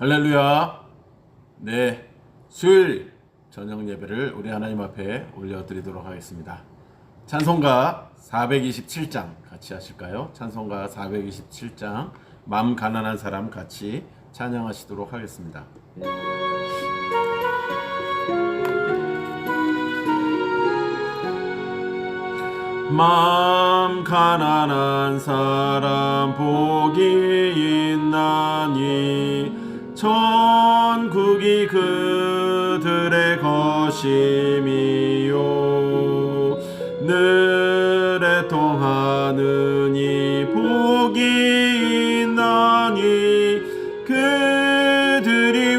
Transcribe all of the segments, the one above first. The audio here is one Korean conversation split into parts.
할렐루야. 네, 수요일 저녁 예배를 우리 하나님 앞에 올려드리도록 하겠습니다. 찬송가 427장 같이 하실까요? 찬송가 427장 마음 가난한 사람 같이 찬양하시도록 하겠습니다. 마음 가난한 사람 복이 있나니 천국이 그들의 것임이요 늘 애통하느니 복이 있나니 그들이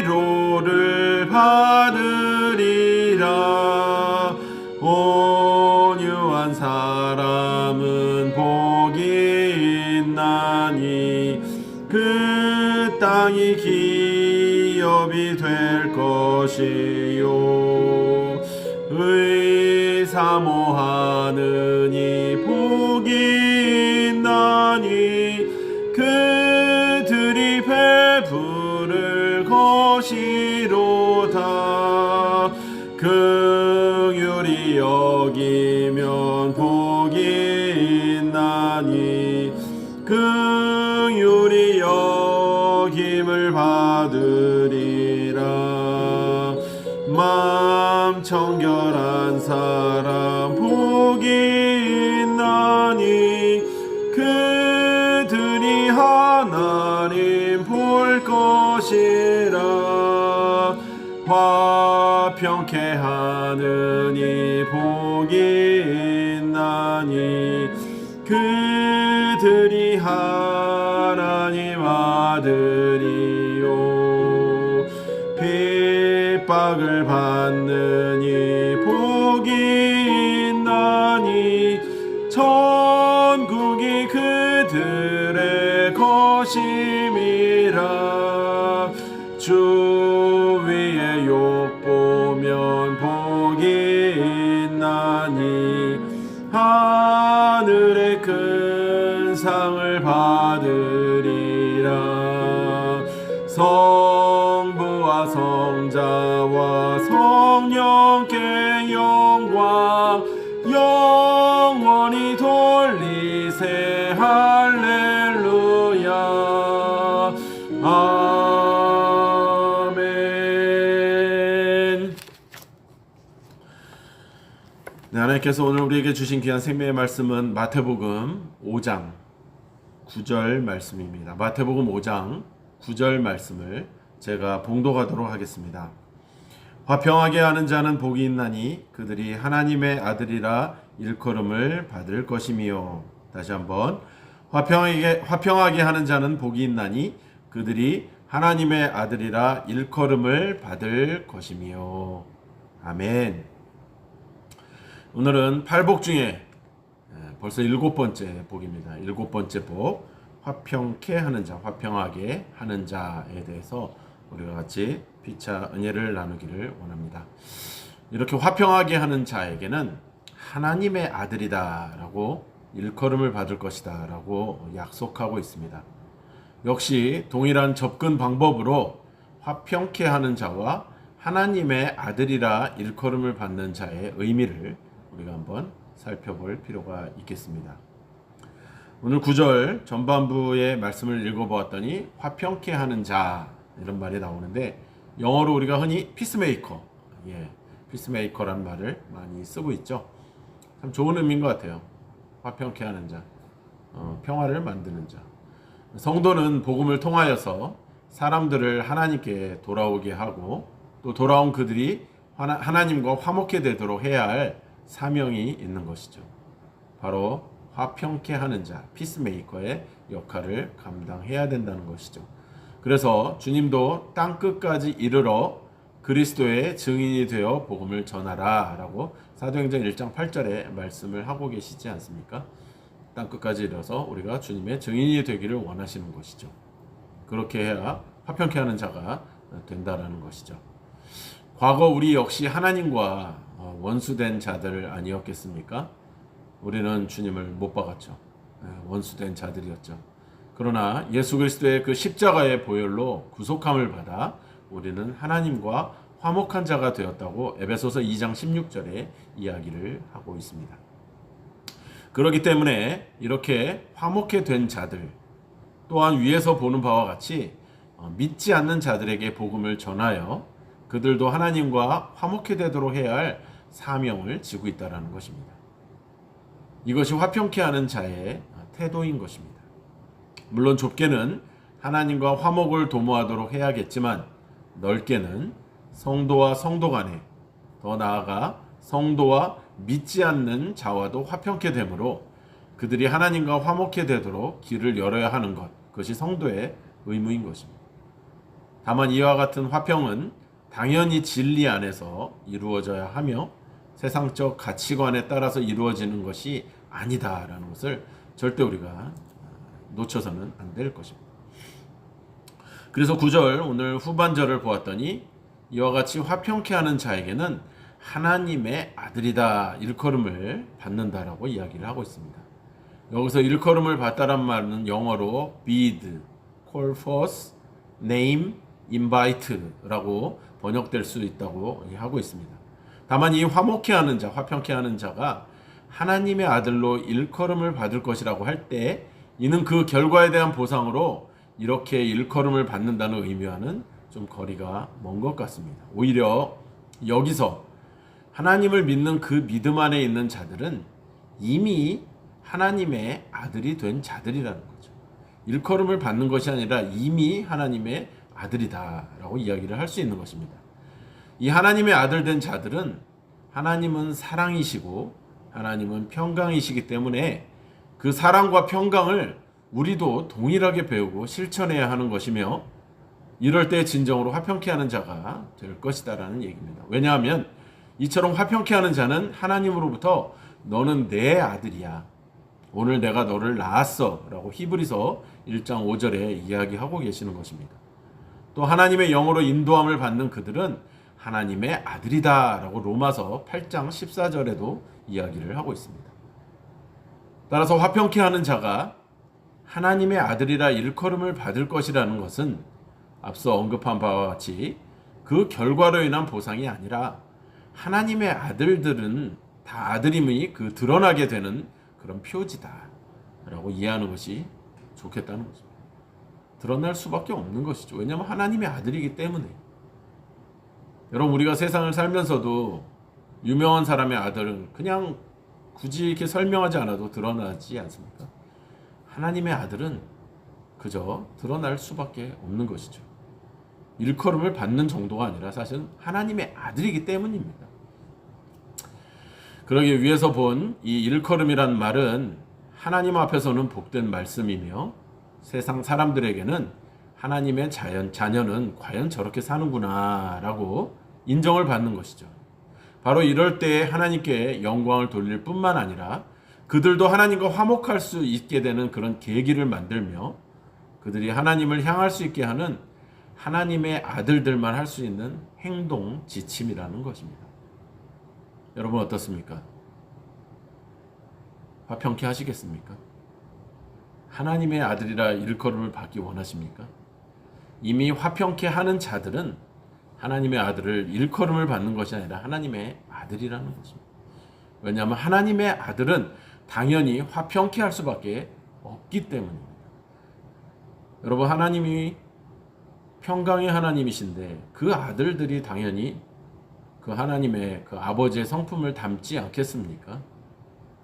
위로를 받으리라. 온유한 사람은 복이 있나니 그 땅이 기업이 될 것이요 의사모하느니 복이 있나니 그들이 배부를 것이로다. 긍휼히 여기면 복이 있나니 긍휼히 여김을 받으리라. 마음 청결한 사람 복이 있나니 그들이 하나님 볼 것이라. 화평케 하느니 복이 있나니 그들이 하나님 아들이요 핍박을 받느니 복이 있나니 천국이 그들의 것임이라. 주 위에 욕보면 복이 있나니 하늘의 큰 상을 받으리라. 성부와 성자와 성령께 영광 영원히 돌리세. 할렐루야. 아멘. 네, 하나님께서 오늘 우리에게 주신 귀한 생명의 말씀은 마태복음 5장 9절 말씀입니다. 마태복음 5장 9절 말씀을 제가 봉독하도록 하겠습니다. 화평하게 하는 자는 복이 있나니 그들이 하나님의 아들이라 일컬음을 받을 것이며. 다시 한번 화평하게 하는 자는 복이 있나니 그들이 하나님의 아들이라 일컬음을 받을 것이며. 아멘. 오늘은 8복 중에 벌써 7번째 복입니다. 7번째 복, 화평케 하는 자, 화평하게 하는 자에 대해서 우리가 같이 피차 은혜를 나누기를 원합니다. 이렇게 화평하게 하는 자에게는 하나님의 아들이다 라고 일컬음을 받을 것이다 라고 약속하고 있습니다. 역시 동일한 접근 방법으로 화평케 하는 자와 하나님의 아들이라 일컬음을 받는 자의 의미를 우리가 한번 살펴볼 필요가 있겠습니다. 오늘 9절 전반부의 말씀을 읽어보았더니 화평케 하는 자 이런 말이 나오는데 영어로 우리가 흔히 피스메이커, 피스메이커란 말을 많이 쓰고 있죠. 참 좋은 의미인 것 같아요. 화평케 하는 자, 평화를 만드는 자. 성도는 복음을 통하여서 사람들을 하나님께 돌아오게 하고 또 돌아온 그들이 하나님과 화목해 되도록 해야 할 사명이 있는 것이죠. 바로 화평케 하는 자, 피스메이커의 역할을 감당해야 된다는 것이죠. 그래서 주님도 땅끝까지 이르러 그리스도의 증인이 되어 복음을 전하라 라고 사도행전 1장 8절에 말씀을 하고 계시지 않습니까? 땅끝까지 이르러서 우리가 주님의 증인이 되기를 원하시는 것이죠. 그렇게 해야 화평케 하는 자가 된다라는 것이죠. 과거 우리 역시 하나님과 원수된 자들 아니었겠습니까? 우리는 주님을 못 박았죠. 원수된 자들이었죠. 그러나 예수 그리스도의 그 십자가의 보혈로 구속함을 받아 우리는 하나님과 화목한 자가 되었다고 에베소서 2장 16절에 이야기를 하고 있습니다. 그렇기 때문에 이렇게 화목해 된 자들 또한 위에서 보는 바와 같이 믿지 않는 자들에게 복음을 전하여 그들도 하나님과 화목해 되도록 해야 할 사명을 지고 있다는 것입니다. 이것이 화평케 하는 자의 태도인 것입니다. 물론 좁게는 하나님과 화목을 도모하도록 해야겠지만 넓게는 성도와 성도 간에, 더 나아가 성도와 믿지 않는 자와도 화평케 되므로 그들이 하나님과 화목케 되도록 길을 열어야 하는 것, 그것이 성도의 의무인 것입니다. 다만 이와 같은 화평은 당연히 진리 안에서 이루어져야 하며 세상적 가치관에 따라서 이루어지는 것이 아니다라는 것을 절대 우리가 놓쳐서는 안 될 것입니다. 그래서 9절 오늘 후반절을 보았더니 이와 같이 화평케 하는 자에게는 하나님의 아들이다 일컬음을 받는다라고 이야기를 하고 있습니다. 여기서 일컬음을 받다란 말은 영어로 bid, call forth, name, invite라고 번역될 수 있다고 하고 있습니다. 다만 이 화목케 하는 자, 화평케 하는 자가 하나님의 아들로 일컬음을 받을 것이라고 할 때 이는 그 결과에 대한 보상으로 이렇게 일컬음을 받는다는 의미와는 좀 거리가 먼 것 같습니다. 오히려 여기서 하나님을 믿는 그 믿음 안에 있는 자들은 이미 하나님의 아들이 된 자들이라는 거죠. 일컬음을 받는 것이 아니라 이미 하나님의 아들이다라고 이야기를 할 수 있는 것입니다. 이 하나님의 아들 된 자들은 하나님은 사랑이시고 하나님은 평강이시기 때문에 그 사랑과 평강을 우리도 동일하게 배우고 실천해야 하는 것이며 이럴 때 진정으로 화평케 하는 자가 될 것이다라는 얘기입니다. 왜냐하면 이처럼 화평케 하는 자는 하나님으로부터 너는 내 아들이야. 오늘 내가 너를 낳았어 라고 히브리서 1장 5절에 이야기하고 계시는 것입니다. 또 하나님의 영으로 인도함을 받는 그들은 하나님의 아들이다 라고 로마서 8장 14절에도 이야기를 하고 있습니다. 따라서 화평케 하는 자가 하나님의 아들이라 일컬음을 받을 것이라는 것은 앞서 언급한 바와 같이 그 결과로 인한 보상이 아니라 하나님의 아들들은 다 아들임이 그 드러나게 되는 그런 표지다 라고 이해하는 것이 좋겠다는 거죠. 드러날 수밖에 없는 것이죠. 왜냐하면 하나님의 아들이기 때문에. 여러분 우리가 세상을 살면서도 유명한 사람의 아들은 그냥 굳이 이렇게 설명하지 않아도 드러나지 않습니까? 하나님의 아들은 그저 드러날 수밖에 없는 것이죠. 일컬음을 받는 정도가 아니라 사실은 하나님의 아들이기 때문입니다. 그러기 위해서 본 이 일컬음이란 말은 하나님 앞에서는 복된 말씀이며 세상 사람들에게는 하나님의 자녀는 과연 저렇게 사는구나 라고 인정을 받는 것이죠. 바로 이럴 때 하나님께 영광을 돌릴 뿐만 아니라 그들도 하나님과 화목할 수 있게 되는 그런 계기를 만들며 그들이 하나님을 향할 수 있게 하는 하나님의 아들들만 할 수 있는 행동 지침이라는 것입니다. 여러분 어떻습니까? 화평케 하시겠습니까? 하나님의 아들이라 일컬음을 받기 원하십니까? 이미 화평케 하는 자들은 하나님의 아들을 일컬음을 받는 것이 아니라 하나님의 아들이라는 것입니다. 왜냐하면 하나님의 아들은 당연히 화평케 할 수밖에 없기 때문입니다. 여러분 하나님이 평강의 하나님이신데 그 아들들이 당연히 그 하나님의 그 아버지의 성품을 담지 않겠습니까?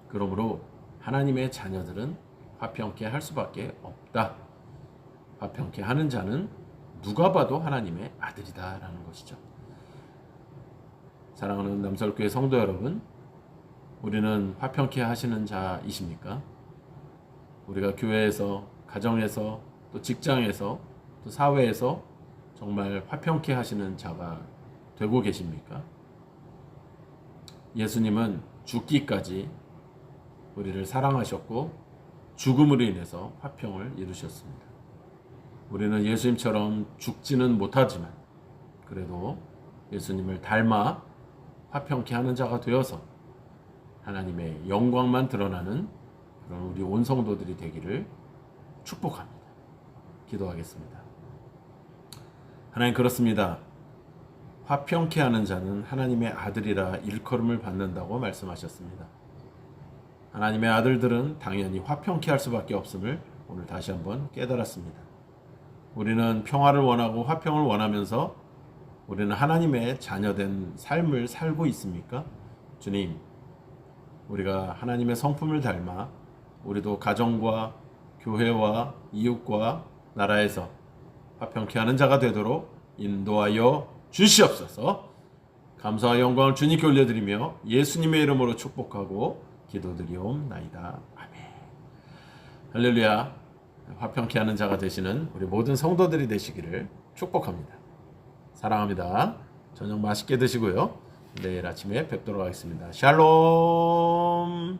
그러므로 하나님의 자녀들은 화평케 할 수밖에 없다. 화평케 하는 자는 누가 봐도 하나님의 아들이다라는 것이죠. 사랑하는 남설교회 성도 여러분, 우리는 화평케 하시는 자이십니까? 우리가 교회에서, 가정에서, 또 직장에서, 또 사회에서 정말 화평케 하시는 자가 되고 계십니까? 예수님은 죽기까지 우리를 사랑하셨고 죽음으로 인해서 화평을 이루셨습니다. 우리는 예수님처럼 죽지는 못하지만 그래도 예수님을 닮아 화평케 하는 자가 되어서 하나님의 영광만 드러나는 그런 우리 온 성도들이 되기를 축복합니다. 기도하겠습니다. 하나님, 그렇습니다. 화평케 하는 자는 하나님의 아들이라 일컬음을 받는다고 말씀하셨습니다. 하나님의 아들들은 당연히 화평케 할 수밖에 없음을 오늘 다시 한번 깨달았습니다. 우리는 평화를 원하고 화평을 원하면서 우리는 하나님의 자녀된 삶을 살고 있습니까? 주님, 우리가 하나님의 성품을 닮아 우리도 가정과 교회와 이웃과 나라에서 화평케 하는 자가 되도록 인도하여 주시옵소서. 감사와 영광을 주님께 올려드리며 예수님의 이름으로 축복하고 기도드리옵나이다. 아멘. 할렐루야. 화평케 하는 자가 되시는 우리 모든 성도들이 되시기를 축복합니다. 사랑합니다. 저녁 맛있게 드시고요. 내일 아침에 뵙도록 하겠습니다. 샬롬.